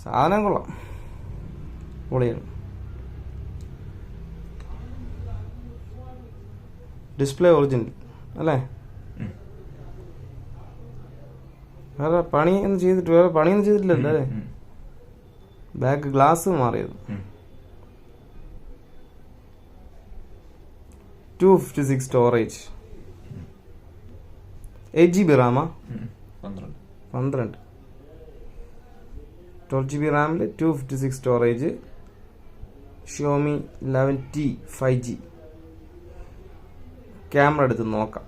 സാധനം കൊള്ളാം, പൊളിയാണ്. ഡിസ്പ്ലേ ഒറിജിനൽ അല്ലേ? വേറെ പണിയൊന്നും ചെയ്തിട്ടില്ലല്ലോ അല്ലേ? ബാക്ക് ഗ്ലാസ് മാറിയത്. 256 storage, 8GB റാമാ? 12. 12GB റാമിൽ 256 storage. Xiaomi 11T 5G. Camera എടുത്ത് നോക്കാം.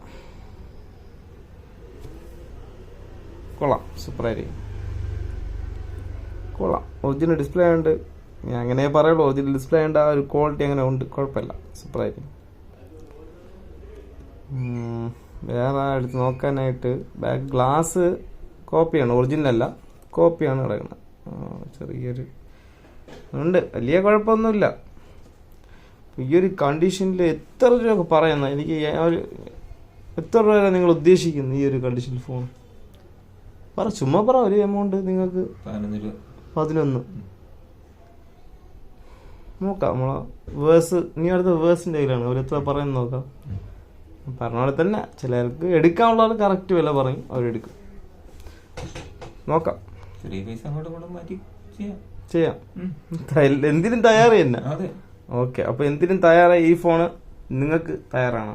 കൊള്ളാം, സൂപ്പറായിരിക്കും, കൊള്ളാം. ഒറിജിനൽ ഡിസ്പ്ലേ ഉണ്ട്, ഞാൻ അങ്ങനെ പറയുള്ളൂ. ഒറിജിനൽ ഡിസ്പ്ലേ ഉണ്ട്, ആ ഒരു ക്വാളിറ്റി അങ്ങനെ ഉണ്ട്, കുഴപ്പമില്ല, സൂപ്പറായിരിക്കും. വേറെ എടുത്ത് നോക്കാനായിട്ട് ബാക്ക് ഗ്ലാസ് കോപ്പിയാണ്, ഒറിജിനൽ അല്ല, കോപ്പിയാണ് കിടക്കുന്നത്. ചെറിയൊരു ഉണ്ട്, വലിയ കുഴപ്പമൊന്നുമില്ല. ഈ ഒരു കണ്ടീഷനിൽ എത്ര രൂപ പറയുന്ന എനിക്ക് എത്ര രൂപ വരെ നിങ്ങൾ ഉദ്ദേശിക്കുന്നു ഈ ഒരു കണ്ടീഷനിൽ ഫോൺ? പറ, ചുമ്മാ പറ ഒരു എമൗണ്ട്. നിങ്ങൾക്ക് 11 നോക്കാം. നമ്മളെ വേഴ്സ്, നീ അടുത്ത വേഴ്സിൻ്റെ കയ്യിലാണ്, അവരെത്ര പറയുന്നത് നോക്കാം. പറഞ്ഞ പോലെ തന്നെ ചിലർക്ക് എടുക്കാനുള്ളവർ കറക്റ്റ് വില പറയും, അവരെടുക്കും. നോക്കാം, ചെയ്യാം. എന്തിനും തയ്യാറ് തന്നെ. ഓക്കെ, അപ്പൊ എന്തിനും തയ്യാറായി. ഈ ഫോണ് നിങ്ങൾക്ക് തയ്യാറാണോ?